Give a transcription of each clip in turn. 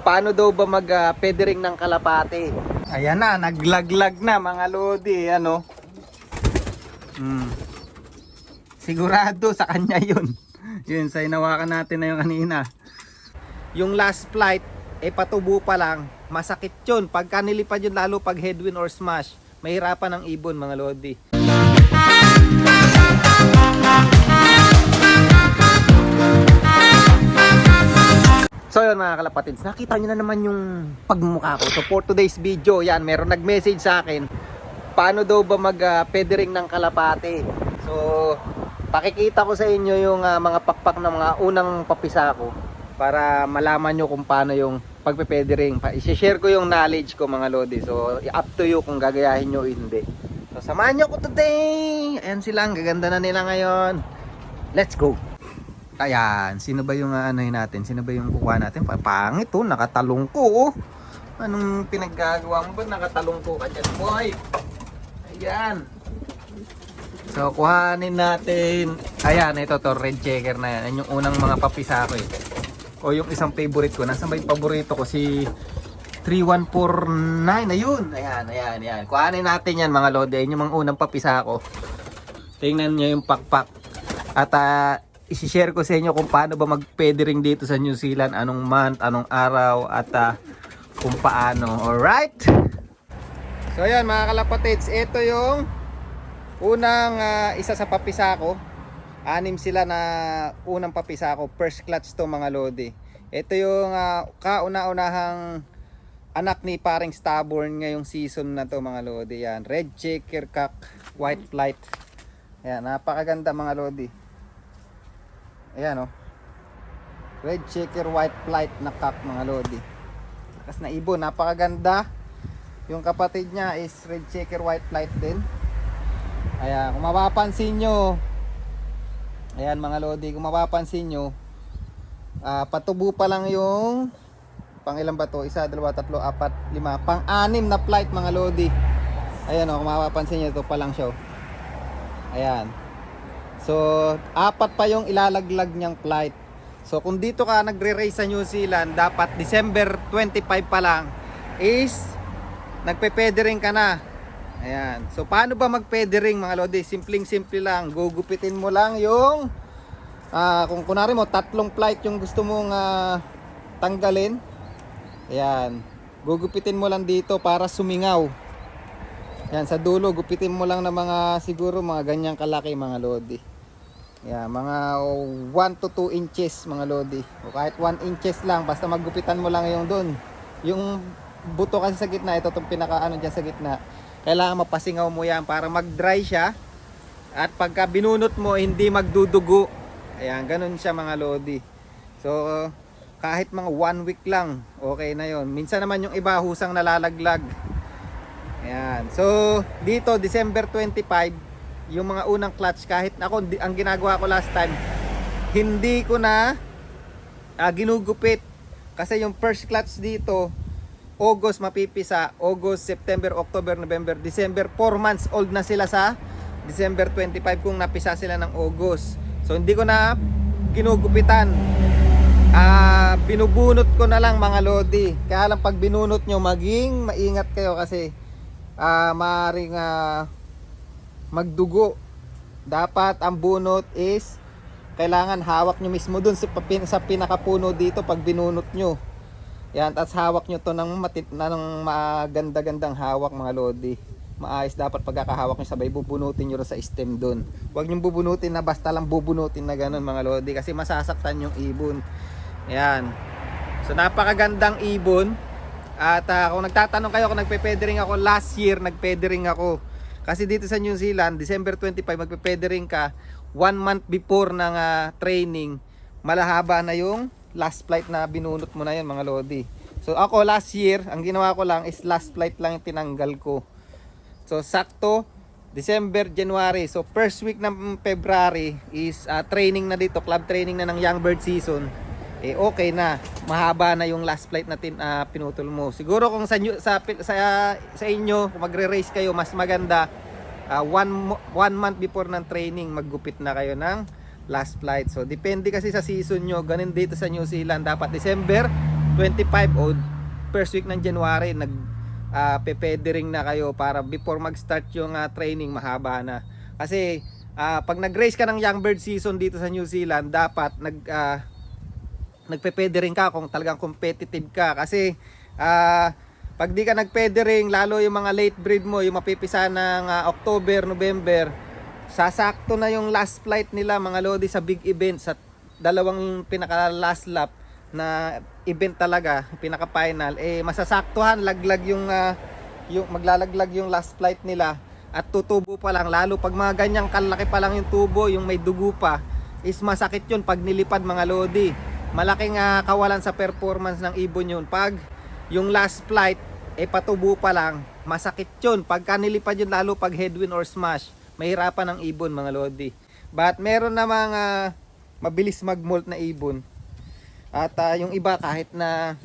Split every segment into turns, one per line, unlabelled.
paano daw ba mag-feathering ng kalapate. Ayan na, naglaglag na mga lodi, ano. Sigurado sa kanya yun. Yun, sa inawakan natin na yung kanina. Yung last flight, patubo pa lang. Masakit yun. Pagka nilipad yun, lalo pag headwind or smash, mahirapan ang ibon mga lodi. So yun mga kalapatids, nakita nyo na naman yung pagmumukha ko. So for today's video, yan, meron nag-message sa akin, paano daw ba mag-feathering ng kalapate. So pakikita ko sa inyo yung mga pakpak ng mga unang papisa ko para malaman nyo kung paano yung pagpe-feathering. I-share ko yung knowledge ko mga lodi. So up to you kung gagayahin nyo o hindi. So samahan nyo ko today. Ayan sila, ang gaganda na nila ngayon. Let's go. Ayan, sino ba yung anuhin natin? Sino ba yung kukuha natin? Pangit oh, nakatalong ko oh. Anong pinaggagawa mo ba? Nakatalong ko ka dyan, boy. Ayan. So, kuhanin natin. Ayan, ito to, red checker na yan. Yan yung unang mga papisa ko eh. O yung isang favorite ko. Nasaan ba yung paborito ko? Si 3149. Ayun. Ayan. Kuhanin natin yan mga lodi. Yan yung mga unang papisa ko. Tingnan nyo yung pakpak. At isi-share ko sa inyo kung paano ba mag-feathering dito sa New Zealand, anong month, anong araw, at kung paano. Alright? So yan mga kalapatids, ito yung unang isa sa papisa ko. 6 sila na unang papisa ko. First clutch to mga lodi. Ito yung kauna-unahang anak ni paring stubborn ngayong season na to mga lodi. Yan, red checker cock, white flight. Yan, napakaganda mga lodi. Ayan o. Red checker white flight na cock mga lodi. Tapos na ibon, napakaganda. Yung kapatid niya is red checker white flight din. Ayan, kung mapapansin nyo, ayan mga lodi, kung mapapansin nyo, patubo pa lang yung pang ilan ba to? 1, 2, 3, 4, 5, pang-6 na flight mga lodi. Ayan o, kung mapapansin nyo, ito pa lang siya. Ayan. So, 4 pa yung ilalaglag niyang flight. So, kung dito ka nagre-race sa New Zealand, dapat December 25 pa lang is nagpe-feathering ka na. Ayan. So, paano ba mag-feathering mga lodi? Simpleng-simple lang. Gugupitin mo lang yung kung kunwari mo, 3 flight yung gusto mong tanggalin. Ayan. Gugupitin mo lang dito para sumingaw. Ayan, sa dulo, gupitin mo lang ng mga siguro mga ganyang kalaki mga lodi. Yeah, mga 1 to 2 inches mga lodi. O kahit 1 inches lang, basta maggupitan mo lang yung doon. Yung buto kasi sa gitna, ito itong pinaka ano dyan sa gitna. Kailangan mapasingaw mo yan para mag-dry siya. At pagka binunot mo, hindi magdudugo. Ayan, ganun siya mga lodi. So, kahit mga 1 week lang, okay na yon. Minsan naman yung iba husang nalalaglag. Ayan. So, dito, December 25, yung mga unang clutch, kahit ako, ang ginagawa ko last time, hindi ko na ginugupit. Kasi yung first clutch dito, August mapipisa, August, September, October, November, December, 4 months old na sila sa December 25 kung napisa sila ng August. So, hindi ko na ginugupitan. Binubunot ko na lang mga lodi. Kaya lang pag binunot nyo, maging maingat kayo kasi maaaring magdugo. Dapat ang bunot is kailangan hawak nyo mismo dun sa pinakapuno dito pag binunot nyo. Yan, tapos hawak nyo to ng maganda-gandang hawak mga lodi. Maayos dapat pagkakahawak nyo, sabay bubunutin nyo sa stem dun. Huwag nyo bubunutin na basta lang bubunutin na ganun mga lodi kasi masasaktan yung ibon. Yan. So napakagandang ibon. At kung nagtatanong kayo kung nagpe-feathering ako, last year nagpe-feathering ako. Kasi dito sa New Zealand, December 25 magpe-feathering ka 1 month before ng training. Malahaba na yung last flight na binunot mo na yun mga lodi. So ako last year, ang ginawa ko lang is last flight lang yung tinanggal ko. So sakto December, January. So first week ng February is training na dito, club training na ng young bird season. Okay na, mahaba na yung last flight natin pinutol mo. Siguro kung sa inyo kung magre-race kayo, mas maganda 1 month before ng training maggupit na kayo ng last flight. So depende kasi sa season nyo. Ganun dito sa New Zealand, dapat December 25 o first week ng January pe-feathering na kayo para before mag-start yung training mahaba na. Kasi pag nag-race ka ng young bird season dito sa New Zealand, dapat nagpe-feathering ka kung talagang competitive ka. Kasi pag di ka nag-feathering, lalo yung mga late breed mo, yung mapipisa ng October, November, sasakto na yung last flight nila mga lodi sa big event, sa dalawang pinaka last lap na event talaga, pinaka final, masasaktuhan, laglag yung maglalaglag yung last flight nila at tutubo pa lang. Lalo pag mga ganyang kalaki pa lang yung tubo, yung may dugo pa, is masakit yun pag nilipad mga lodi. Malaking kawalan sa performance ng ibon yun. Pag yung last flight patubo pa lang, masakit yun pagka nilipad yun, lalo pag headwind or smash, mahirapan ang ibon mga lodi. But meron na mga mabilis mag-molt na ibon. At yung iba kahit na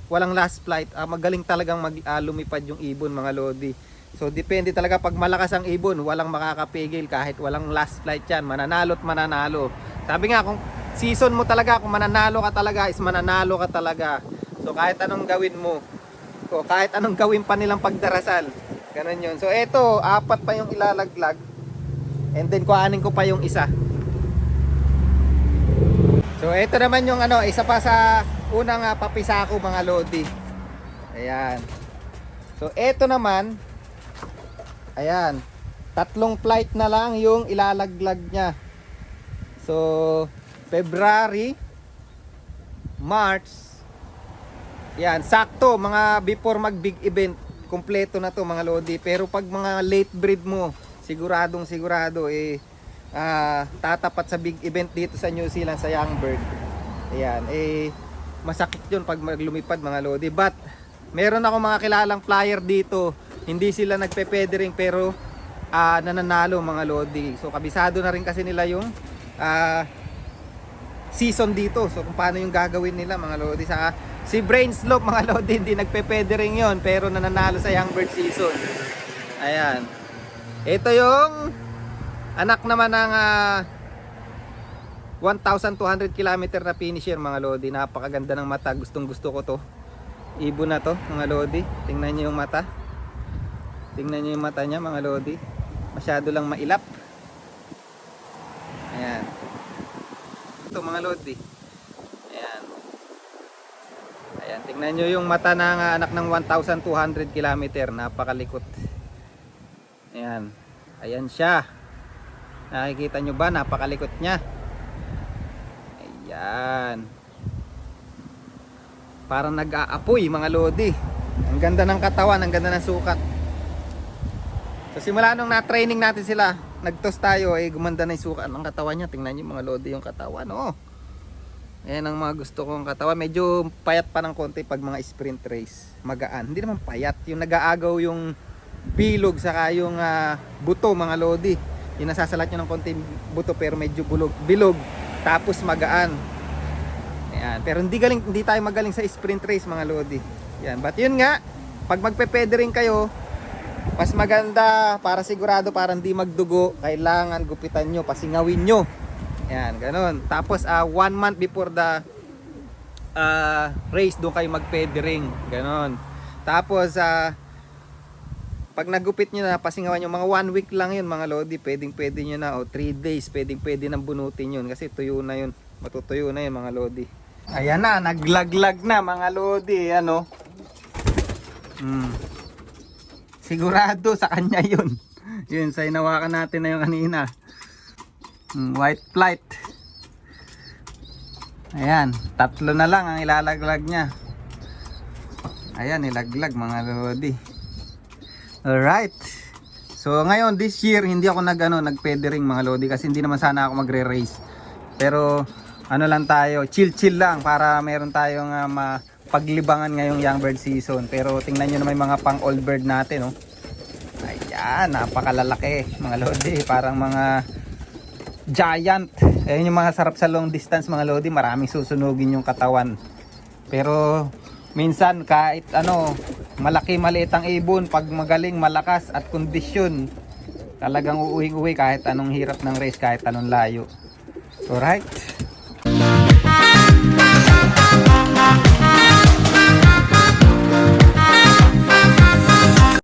walang last flight, magaling talagang lumipad yung ibon mga lodi. So depende talaga, pag malakas ang ibon, walang makakapigil kahit walang last flight yan. Mananalo't mananalo. Sabi nga, kung season mo talaga, kung mananalo ka talaga, is mananalo ka talaga. So kahit anong gawin mo, o kahit anong gawin pa nilang pagdarasal, ganun yun. So eto, 4 pa yung ilalaglag, and then kuhanin ko pa yung isa. So eto naman yung isa pa sa unang papisa ko mga lodi. Ayan. So eto naman, ayan, 3 flight na lang yung ilalaglag nya. So February, March, yan, sakto mga before mag big event, kumpleto na to mga lodi. Pero pag mga late breed mo, siguradong sigurado tatapat sa big event dito sa New Zealand sa young bird. Ayan, masakit yun pag maglumipad mga lodi. But meron ako mga kilalang flyer dito, hindi sila nagpe-feathering pero nananalo mga lodi. So kabisado na rin kasi nila yung season dito. So kung paano yung gagawin nila mga lodi. Si Brain Slope mga lodi, hindi nagpe-feathering yon pero nananalo sa young bird season. Ayan. Ito yung anak naman ng 1,200 km na finisher mga lodi. Napakaganda ng mata, gustong gusto ko to. Ibon na to mga lodi. Tingnan niyo yung mata. Tingnan niyo yung mata niya mga lodi. Masyado lang mailap. Ayan. Ito mga lodi. Ayan. Ayan, tingnan nyo yung mata ng anak ng 1,200 km. Napakalikot. Ayan. Ayan siya. Nakikita nyo ba? Napakalikot niya. Ayan. Parang nag-aapoy mga lodi. Ang ganda ng katawan, ang ganda ng sukat. So simula nung na-training natin sila, nag-toss tayo, gumanda na yung sukat ng katawan niya. Tingnan nyo mga lodi yung katawan. Ayan ang mga gusto kong katawan. Medyo payat pa ng konti pag mga sprint race. Magaan. Hindi naman payat. Yung nag-aagaw yung bilog saka yung buto mga lodi. Yung nasasalat nyo ng konti buto pero medyo bilog. Tapos magaan. Ayan. Pero hindi tayo magaling sa sprint race mga lodi. Ayan. But yun nga, pag magpe-feathering kayo, mas maganda para sigurado para hindi magdugo, kailangan gupitan nyo, pasingawin nyo. Yan, ganun. Tapos 1 month before the race, doon kayo mag-feathering. Ganun. Tapos pag nagupit nyo na, pasingawan nyo, mga 1 week lang yun mga lodi, pwede nyo na, o 3 days, pwede nang bunutin yun. Kasi tuyo na yun, matutuyo na yun mga lodi. Ayan na, naglaglag na mga lodi, Sigurado sa kanya yun. Yun, sa inawakan natin na yung kanina. White flight. Ayan, 3 na lang ang ilalaglag niya. Ayan, ilaglag mga lodi. Alright. So ngayon, this year, hindi ako nag-feathering mga lodi. Kasi hindi naman sana ako magre-race. Pero lang tayo, chill lang para meron tayong paglibangan ngayong young bird season. Pero tingnan nyo naman yung mga pang old bird natin. Ayan, napakalalaki mga lodi. Parang mga giant. Ayun yung mga sarap sa long distance mga lodi, maraming susunugin yung katawan. Pero minsan kahit malaki maliit ang ibon, pag magaling, malakas at kondisyon, talagang uuwi kahit anong hirap ng race, kahit anong layo. Alright.